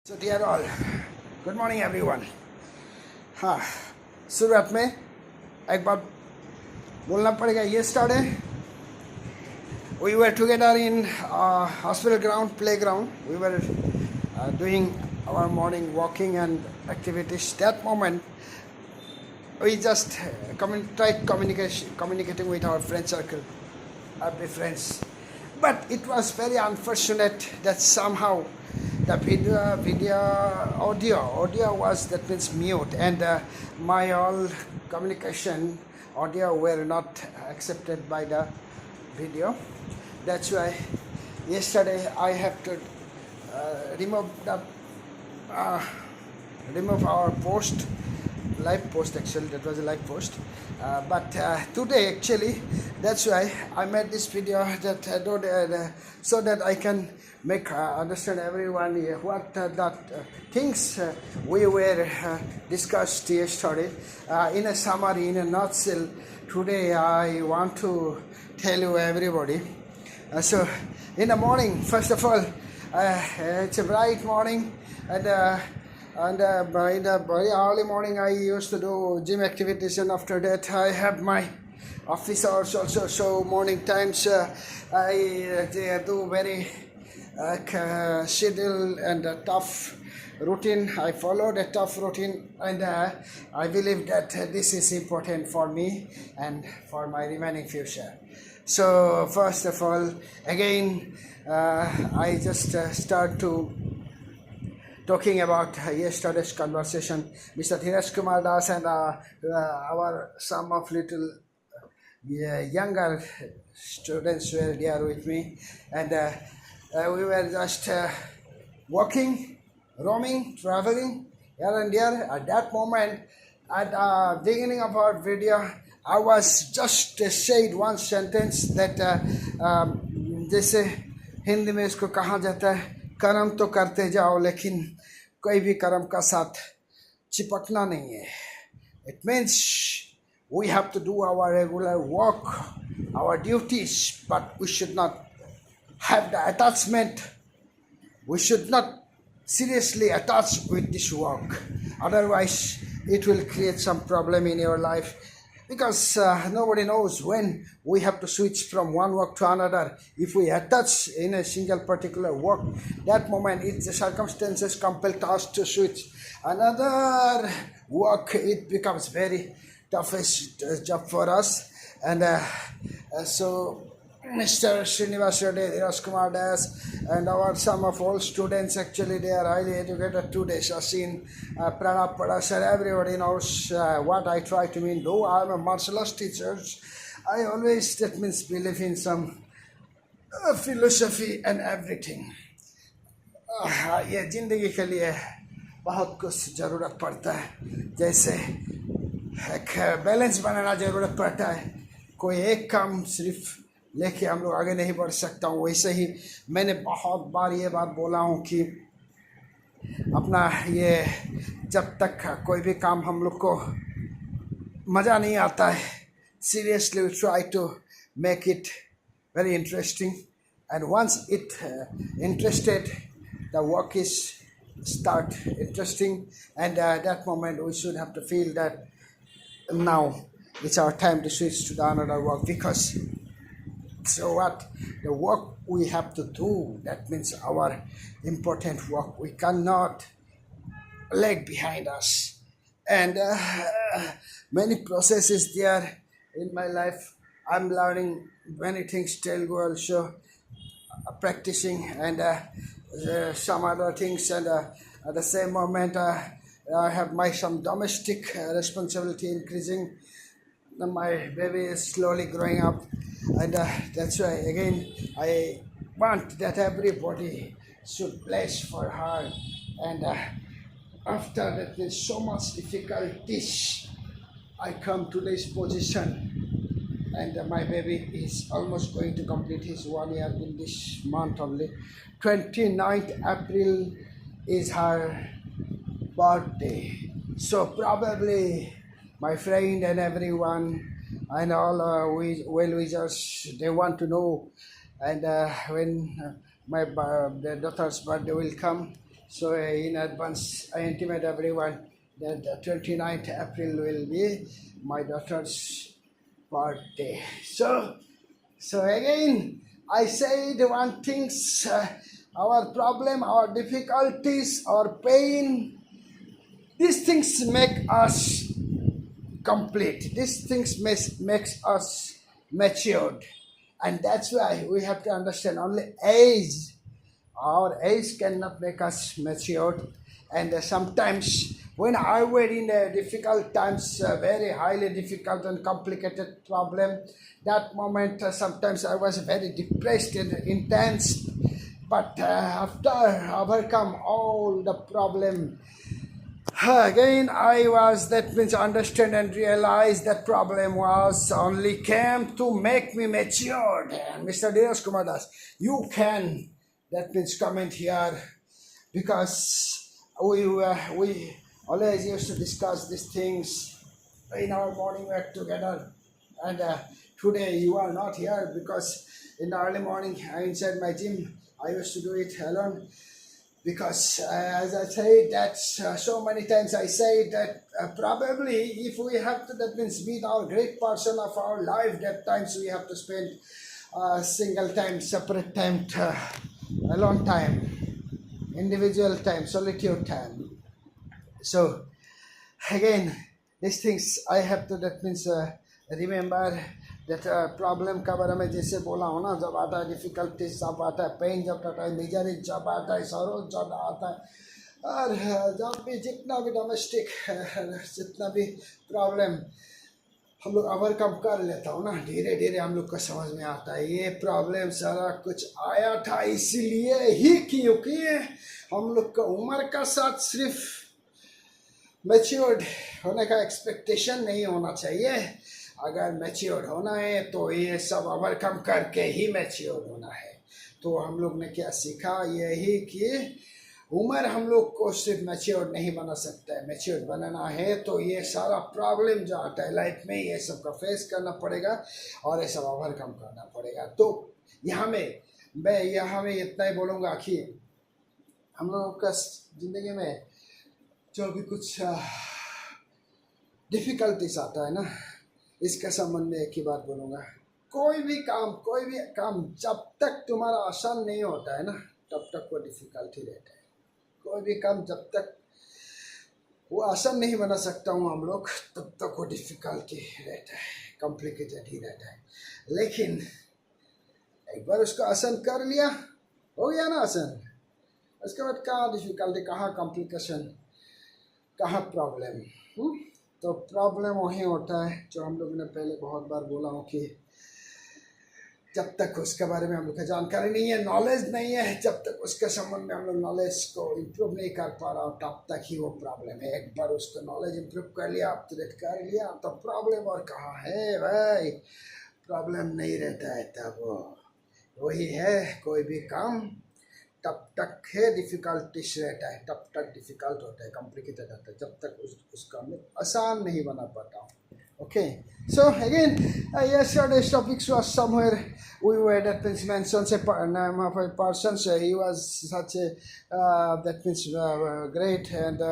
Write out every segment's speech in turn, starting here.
So dear all, good morning everyone. हाँ, शुरुआत में एक बार बोलना पड़ेगा. Yesterday we were together in hospital ground, playground. We were doing our morning walking and activities. That moment we just tried communicating with our friend circle, happy friends. But it was very unfortunate that somehow the audio was, that means mute, and my all communication audio were not accepted by the video. That's why yesterday I have to remove our post, live post. Actually that was a live post, but today actually that's why I made this video, that so that I can make understand everyone what that things we were discussed yesterday. In a summary, in a nutshell, today I want to tell you everybody. So in the morning, first of all, it's a bright morning, and by the very early morning I used to do gym activities, and after that I have my office hours also. So morning times I do very schedule and tough routine. I follow the tough routine, and I believe that this is important for me and for my remaining future. So first of all, again I just start to talking about yesterday's conversation. Mr. Dheeraj Kumar Das and our some of little younger students were there with me, and we were just walking, roaming, traveling here and there. At that moment, at the beginning of our video, I was just said one sentence that जैसे हिंदी में इसको कहा जाता है, कर्म तो करते जाओ लेकिन कोई भी कर्म का साथ चिपकना नहीं है. It means we have to do our regular work, our duties, but we should not have the attachment. We should not seriously attach with this work. Otherwise, it will create some problem in your life, because nobody knows when we have to switch from one work to another. If we attach in a single particular work, that moment the circumstances compel us to switch another work. It becomes very toughest job for us. And so Mr. Srinivas Reddy, Dheeraj Kumar Das, and our some of all students, actually they are highly educated today. Sachin, Pranab Padasar, everybody knows what I try to mean. Though I am a martial arts teacher, I always, that means, believe in some philosophy and everything. ये जिंदगी के लिए बहुत कुछ ज़रूरत पड़ता है. जैसे एक बैलेंस बनाना ज़रूरत पड़ता है. कोई एक काम सिर्फ लेके हम लोग आगे नहीं बढ़ सकता हूँ. वैसे ही मैंने बहुत बार ये बात बोला हूँ कि अपना ये जब तक कोई भी काम हम लोग को मज़ा नहीं आता है, seriously we try to make it very interesting, and once it interested, the work is start interesting, and that moment we should have to feel that now it's our time to switch to the another work. Because so what the work we have to do, that means our important work, we cannot lag behind us. And many processes there in my life. I'm learning many things, Telugu also, practicing, and some other things. And at the same moment I have my some domestic responsibility increasing. My baby is slowly growing up, and that's why again I want that everybody should bless for her. And after that there's so much difficulties, I come to this position, and my baby is almost going to complete his 1 year in this month only. 29th April is her birthday. So probably my friend and everyone and all well wishers, they want to know, and when my the daughter's birthday will come, So in advance, I intimate everyone that the 29th April will be my daughter's birthday. So again, I said one things, our problem, our difficulties, our pain, these things make us complete. These things makes us matured. And that's why we have to understand only age, our age cannot make us matured. And sometimes when I were in difficult times, very highly difficult and complicated problem, that moment sometimes I was very depressed and intense. But after overcome all the problem, again I was, that means understand and realize that problem was only came to make me matured. And Mr. Dheeraj Kumar Das, you can, that means comment here, because we always used to discuss these things in our morning work together. And today you are not here because in the early morning inside my gym I used to do it alone. Because as I say that so many times, I say that probably if we have to, that means meet our great person of our life, that times we have to spend single time, separate time, alone time, individual time, solitude time. So again, these things I have to, that means remember that problem का बारे में जैसे बोला हो ना, जब आता है डिफिकल्टीज, जब आता है पेन, जब आता है मिजरी, जब आता है सरो, जब आता है और जब भी जितना भी डोमेस्टिक जितना भी प्रॉब्लम हम लोग ओवरकम कर लेता हो ना, धीरे धीरे हम लोग को समझ में आता है ये प्रॉब्लम सारा कुछ आया था इसीलिए ही, क्योंकि हम लोग का उम्र का साथ सिर्फ मैच्योर्ड होने का एक्सपेक्टेशन नहीं होना चाहिए। अगर मैच्योर होना है तो ये सब ओवरकम करके ही मैच्योर होना है। तो हम लोग ने क्या सीखा, यही कि उम्र हम लोग को सिर्फ मैच्योर नहीं बना सकता है, मैच्योर बनाना है तो ये सारा प्रॉब्लम जो आता है लाइफ में, ये सब का फेस करना पड़ेगा और ये सब ओवरकम करना पड़ेगा। तो मैं यहाँ में इतना ही बोलूँगा कि हम लोगों का ज़िंदगी में जो भी कुछ डिफ़िकल्टीज आता है ना, इसके संबंध में एक ही बात बोलूँगा, कोई भी काम जब तक तुम्हारा आसान नहीं होता है ना, तब तक वो डिफ़िकल्टी रहता है। कोई भी काम जब तक वो आसान नहीं बना सकता हूँ हम लोग, तब तक वो डिफ़िकल्टी रहता है, कॉम्प्लिकेटेड ही रहता है। लेकिन एक बार उसको आसान कर लिया, हो गया ना आसान, उसके बाद कहाँ डिफ़िकल्टी, कहाँ कॉम्प्लिकेशन, कहाँ प्रॉब्लम। तो प्रॉब्लम वही होता है जो हम लोग ने पहले बहुत बार बोला हो कि जब तक उसके बारे में हम लोग को जानकारी नहीं है, नॉलेज नहीं है, जब तक उसके संबंध में हम लोग नॉलेज को इम्प्रूव नहीं कर पा रहा, तब तक ही वो प्रॉब्लम है। एक बार उसको नॉलेज इम्प्रूव कर लिया, अपडेट कर लिया, तो प्रॉब्लम और कहाँ है भाई, प्रॉब्लम नहीं रहता है। तब वही है, कोई भी काम तब तक है डिफ़िकल्टिश रहता है, तब तक डिफ़िकल्ट होता है, कॉम्प्लिकेटेड होता है, जब तक उसका मैं आसान नहीं बना पाता हूँ। Okay, so again, yesterday's topics was somewhere we were, that means mentions a name of a person, so he was such a that means great and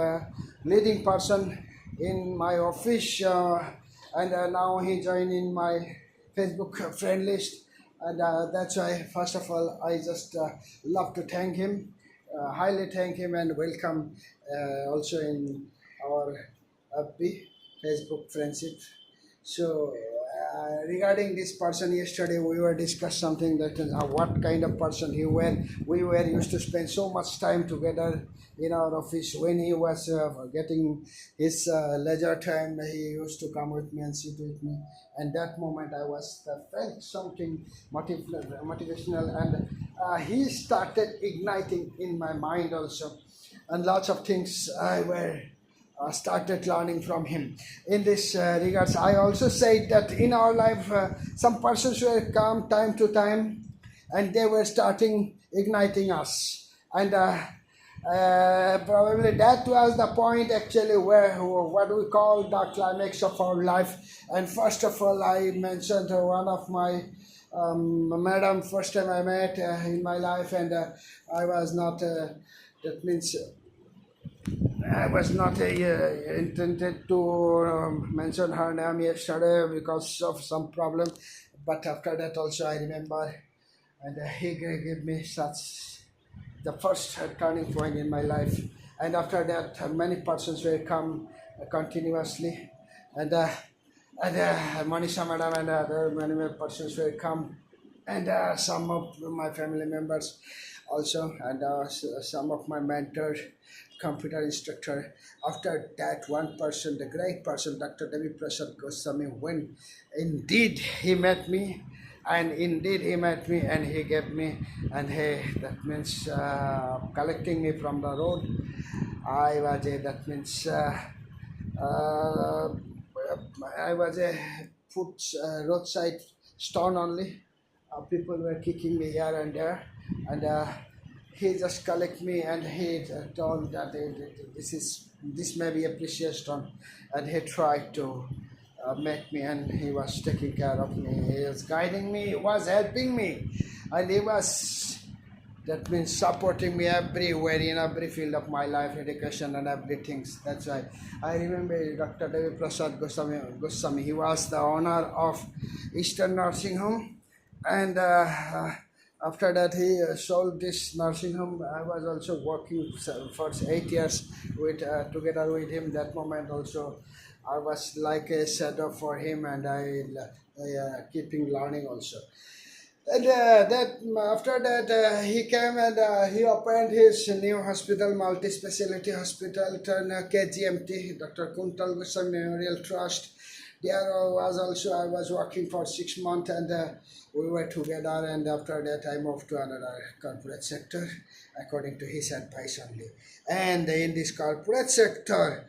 leading person in my office, and now he joined in my Facebook friend list, and that's why first of all I just love to thank him, highly thank him, and welcome also in our FB Facebook friendship. So regarding this person, yesterday we were discussed something that what kind of person he were. We were used to spend so much time together in our office. When he was getting his leisure time, he used to come with me and sit with me. And that moment I was felt something motivational, and he started igniting in my mind also, and lots of things I were started learning from him. In this regards, I also said that in our life, some persons were come time to time, and they were starting igniting us, and probably that was the point actually where what we call the climax of our life. And first of all, I mentioned one of my madam, first time I met in my life, and I was not That means I was not intended to mention her name yesterday because of some problem, but after that also I remember, and he gave me such the first turning point in my life. And after that, many persons will come continuously, and Manisha madam and other many persons will come, and some of my family members also, and some of my mentors, computer instructor. After that, one person, the great person, Dr. Devi Prasad Goswami, when indeed he met me, and indeed he met me and he gave me, and hey, that means collecting me from the road. I was a, that means uh, I was a foot roadside stone only. People were kicking me here and there, and he just collect me, and he told that this may be a precious stone, and he tried to make me, and he was taking care of me. He was guiding me, he was helping me, and he was, that means, supporting me everywhere in every field of my life, education and everything. That's why I remember Dr. Devi Prasad Goswami. He was the owner of Eastern Nursing Home, and after that he sold this nursing home. I was also working for 8 years with together with him. That moment also, I was like a shadow for him, and I keeping learning also. And that after that he came, and he opened his new hospital, multi-speciality hospital, turned KGMT, Dr. Kuntal Goswami Memorial Trust. There was also I was working for 6 months, and we were together. And after that I moved to another corporate sector, according to his advice only. And in this corporate sector,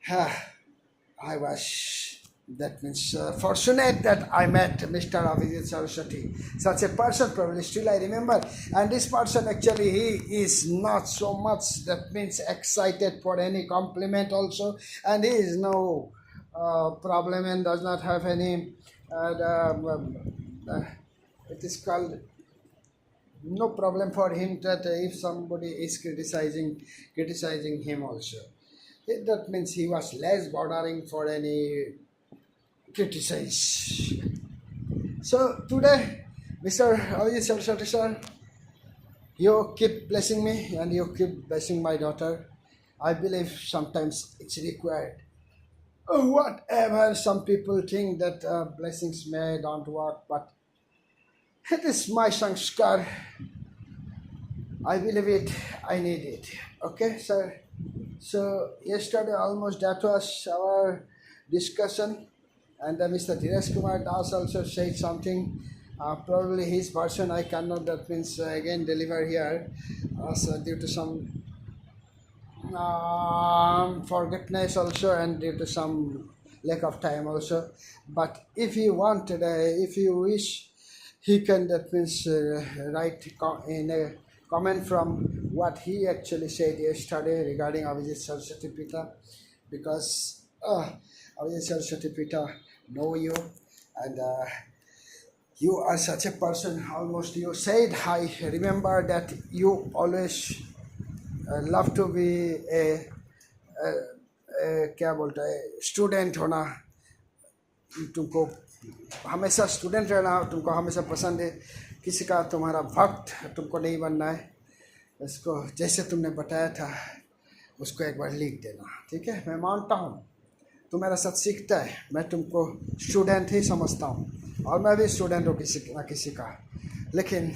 I was, that means, fortunate that I met Mr. Abhijit Saraswati. Such a person, probably still I remember. And this person actually, he is not so much, that means, excited for any compliment also. And he is no problem and does not have any, it is called, no problem for him that if somebody is criticizing him also. That means he was less bordering for any criticize. So today, Mr. Avijit Saraswati sir, you keep blessing me and you keep blessing my daughter. I believe sometimes it's required. Whatever some people think that blessings may don't work, but it is my sanskar. I believe it. I need it. Okay, sir. So yesterday almost that was our discussion, and Mr. Dheeraj Kumar Das also said something. Probably his version I cannot, that means, again deliver here, so due to some forgetfulness also, and due to some lack of time also. But if you wanted, if you wish, he can, that means, write in a comment from what he actually said yesterday regarding Avijit Saraswati Pita, because Avijit Saraswati Pita know you, and you are such a person. Almost you said, I remember that you always love to be क्या बोलता है, student होना, तुमको हमेशा student रहना, तुमको हमेशा पसंद है, किसी का तुम्हारा भक्त तुमको नहीं बनना है। इसको जैसे तुमने बताया था उसको एक बार लिख देना, ठीक है। मैं मानता हूँ तू मेरा साथ सीखता है, मैं तुमको स्टूडेंट ही समझता हूँ, और मैं भी स्टूडेंट हूँ किसी ना किसी का। लेकिन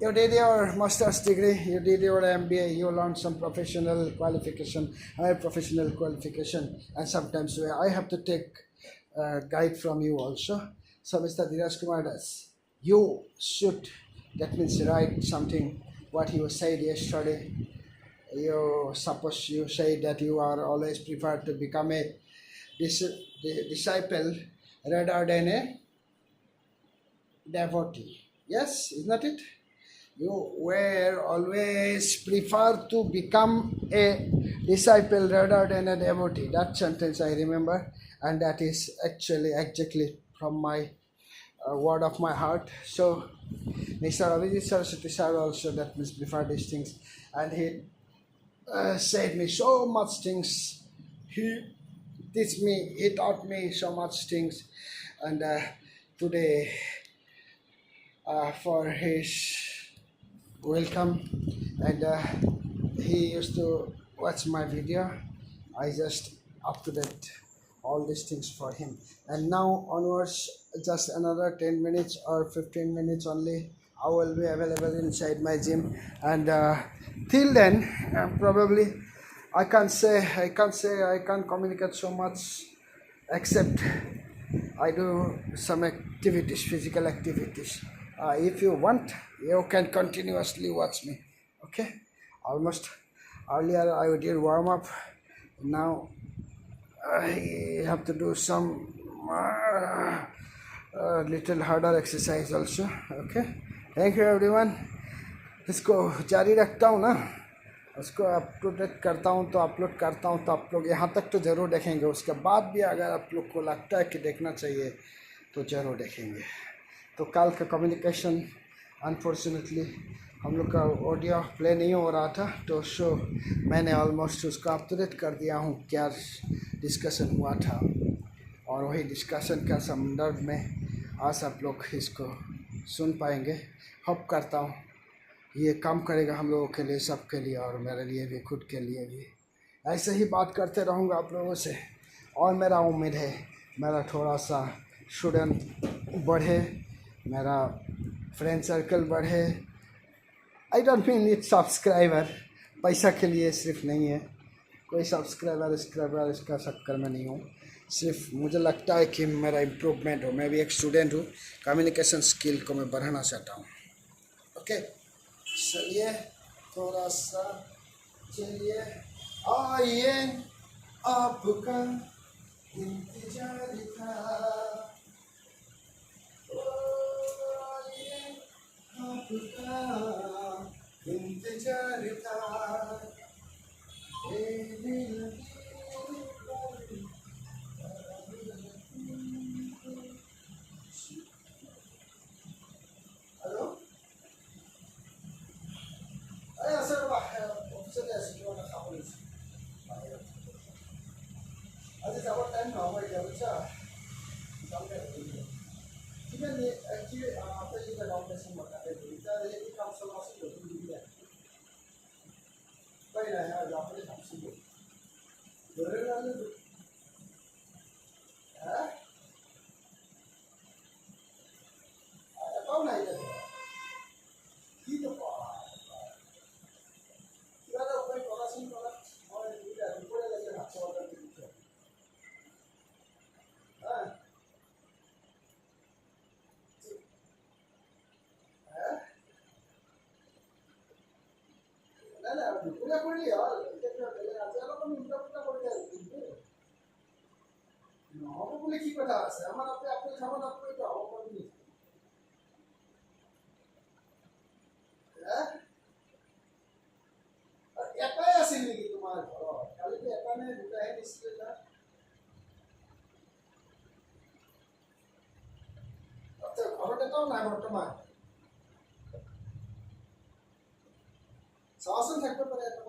you did your master's degree, you did your MBA, you learned some professional qualification, higher professional qualification, and sometimes I have to take guide from you also. So Mr. Dheeraj Kumar Das, you should, that means, write something what you said yesterday. You suppose you say that you are always preferred to become a disciple rather than a devotee. Yes, is not it? You were always prefer to become a disciple rather than a devotee. That sentence I remember, and that is actually exactly from my a word of my heart. So Mr. Abhijit Saraswati sir also, that means before these things, and he said me so much things. He he taught me so much things, and today for his welcome, and he used to watch my video. I just up to date all these things for him, and now onwards just another 10 minutes or 15 minutes only I will be available inside my gym, and till then probably I can't communicate so much, except I do some activities, physical activities. If you want, you can continuously watch me. Okay, almost earlier I did warm up. Now I have to do some little harder exercise also. Okay, thank you everyone. इसको जारी रखता हूँ ना, उसको अपलोडेट करता हूँ तो upload करता हूँ, तो आप लोग यहाँ तक तो ज़रूर देखेंगे। उसके बाद भी अगर आप लोग को लगता है कि देखना चाहिए तो ज़रूर देखेंगे। तो कल का कम्युनिकेशन अनफॉर्चुनेटली हम लोग का ऑडियो प्ले नहीं हो रहा था, तो शो मैंने ऑलमोस्ट उसको अपडेट कर दिया हूँ क्या डिस्कशन हुआ था, और वही डिस्कशन का संदर्भ में आज आप लोग इसको सुन पाएंगे। होप करता हूँ ये काम करेगा हम लोगों के लिए, सबके लिए, और मेरे लिए भी, खुद के लिए भी। ऐसे ही बात करते रहूँगा आप लोगों से, और मेरा उम्मीद है मेरा थोड़ा सा स्टूडेंट बढ़े, मेरा फ्रेंड सर्कल बढ़े। I don't mean it subscriber, पैसा के लिए सिर्फ नहीं है, कोई सब्सक्राइबर इसका चक्कर में नहीं हूँ। सिर्फ मुझे लगता है कि मेरा इम्प्रूवमेंट हो, मैं भी एक स्टूडेंट हूँ, कम्युनिकेशन स्किल को मैं बढ़ाना चाहता हूँ। ओके, चलिए थोड़ा सा चलिए, आइए आपका इंतजार था, आइए आपका इंतजार था, ए दिल की hello, أنا أسرع وبسد أسبوع أنا خامس. هذا جواب تاني هو جواب شا. Kita ni actually apa yang kita dapat semua kita ini kam semua sih itu dia. Baik lah ya, dapat kam semua. Berenang itu. Hah? Kau nak itu? Kita apa? Kita ada apa yang kalau sih kalau orang itu dia boleh lagi nak soal itu. Hah? पूरा कर लिया यार, कितना पहले आते हैं लोग minute पूरा कर दिया ना, वो बोले की पता है हमारा पे अपने सामान आपको क्या हो पर नहीं है, एका ऐसे नहीं कि तुम्हारे खाली पे एका में रुका है इसलिए ना, अब तो घर देता हूँ ना वर्तमान शासन सेक्टर पर है तो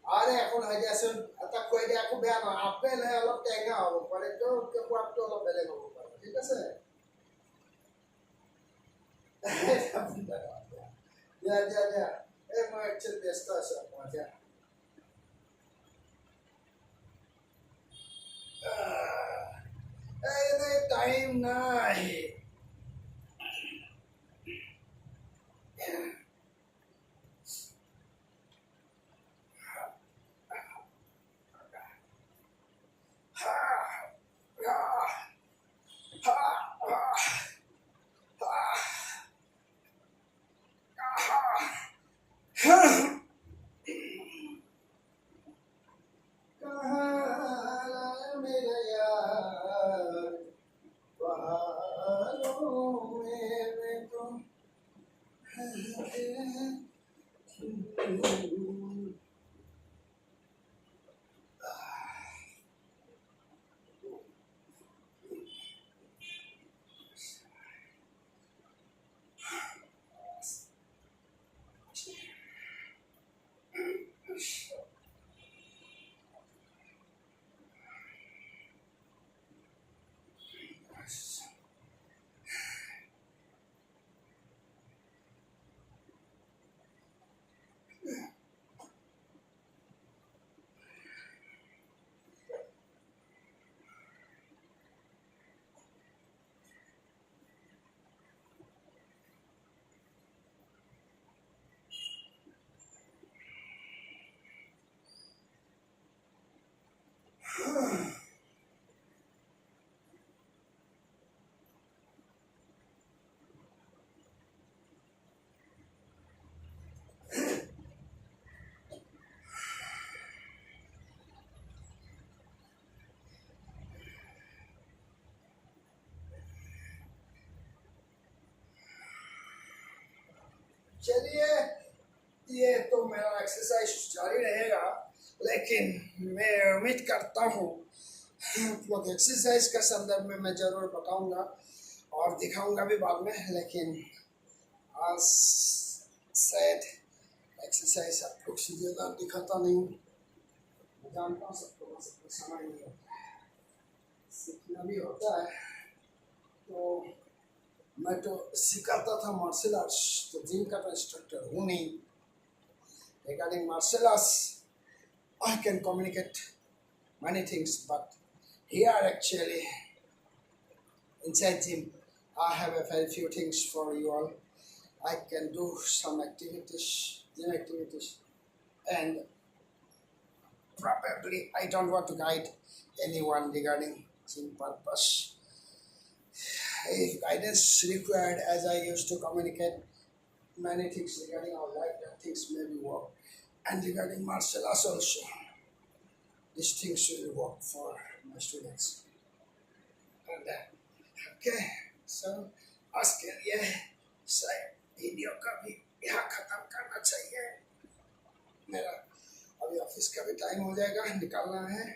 আরে এখন হাইড্রেশন এটা কই দিয়ে আকৌ বেয়া নহয়, আপেল হে অলপ টেঙা হ'ব পাৰে, তো সোৱাদটো অলপ বেলেগ হ'ব পাৰে, ঠিক আছে। দিয়া দিয়া দিয়া, এই মই একচুৱেলি ব্যস্ত আছো অকণমান দিয়া। এই টাইম নাই। चलिए, ये तो मेरा एक्सरसाइज जारी रहेगा, लेकिन मैं उम्मीद करता हूँ आप लोग एक्सरसाइज का संदर्भ में मैं ज़रूर बताऊंगा और दिखाऊंगा भी बाद में, लेकिन आज शायद एक्सरसाइज आप लोग से ज़्यादा दिखाता नहीं हूँ। मैं जानता हूँ सबको सबको समय नहीं होता है, सीखना भी होता है। तो मैं तो सिखाता था मार्शल आर्ट्स, तो जिम का तो इंस्ट्रक्टर हूँ नहीं। Regarding martial arts, I can communicate many things, but here actually inside gym, I have a very few things for you all. I can do some activities, gym activities, and probably I don't want to guide anyone regarding gym purpose. If guidance required, as I used to communicate many things regarding our life, that things may be work. And regarding martial arts also, these things will work for my students. And okay, so आज के लिए शायद video का भी यहाँ खत्म करना चाहिए। मेरा अभी ऑफिस का भी टाइम हो जाएगा, निकलना है।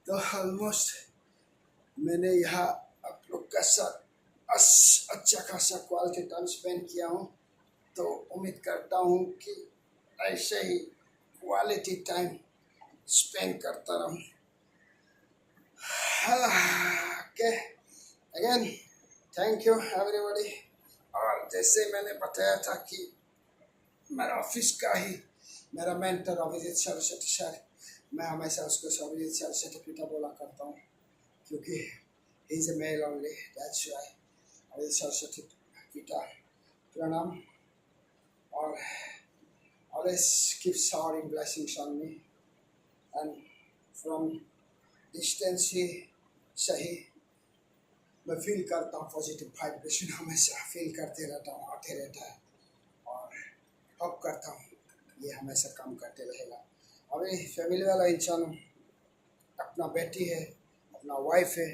तो ऑलमोस्ट मैंने यहाँ आप लोग का साथ अच्छा खासा क्वालिटी टाइम स्पेंड किया हूँ। तो उम्मीद करता हूँ कि ऐसे ही क्वालिटी टाइम स्पेंड करता रहूँ। Okay, again, thank you everybody। और जैसे मैंने बताया था कि मेरा ऑफिस का ही मेरा मेंटर अभिजीत सरस्वती सर, मैं हमेशा उसको अभिजीत सरस्वती पिता बोला करता हूँ, क्योंकि he is a male only, that's why Abhijit Saraswati पिता प्रणाम। और always keep showering blessings on me, and from distance ही सही मैं फील करता हूँ पॉजिटिव वाइब्रेशन, हमेशा फील करते रहता हूँ, आते रहता है। और होप करता हूँ ये हमेशा काम करते रहेगा। अभी फैमिली वाला इंसान हूँ, अपना बेटी है, अपना वाइफ है,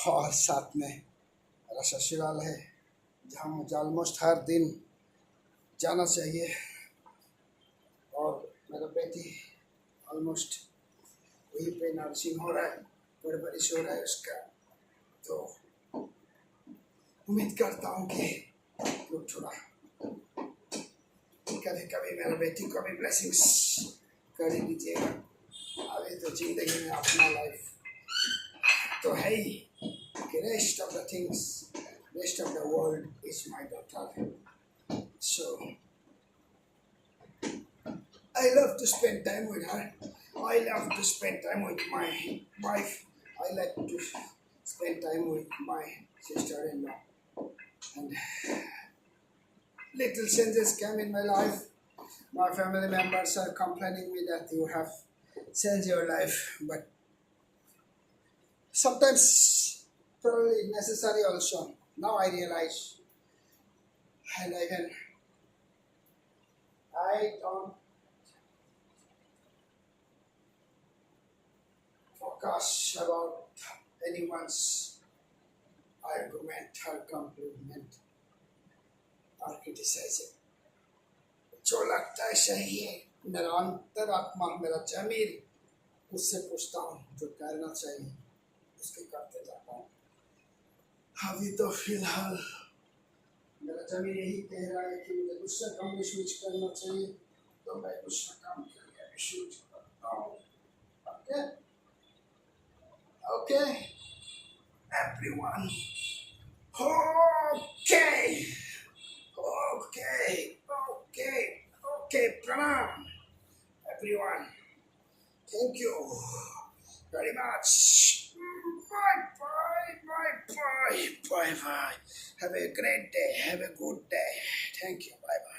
और साथ में मेरा ससुराल है, जहाँ मुझे ऑलमोस्ट हर दिन जाना चाहिए। और मेरा बेटी ऑलमोस्ट वहीं पे नर्सिंग हो रहा है, परवरिश हो रहा है उसका। तो उम्मीद करता हूँ कि लोग थोड़ा कभी कभी मेरा बेटी को भी ब्लेसिंग्स कर ही दीजिएगा। अभी तो जिंदगी में अपना लाइफ तो है ही, कि rest of the things, rest of the world is my daughter. So I love to spend time with her. I love to spend time with my wife. I like to spend time with my sister-in-law. And little changes came in my life. My family members are complaining me that you have changed your life, but sometimes probably necessary also. Now I realize, and I don't focus about anyone's argument or compliment or criticism. जो लगता है सही है, मेरा अंतरात्मा, मेरा जमीर उससे पूछता हूँ जो करना चाहिए उसके करते जाता हूँ। अभी तो फिलहाल मेरा जमीर यही कह रहा है कि मुझे दूसरा काम में स्विच करना चाहिए, तो मैं दूसरा काम के लिए भी स्विच करता हूँ। Okay okay everyone, okay okay, okay, pranam, everyone. Thank you very much. Bye. Have a great day. Have a good day. Thank you. Bye.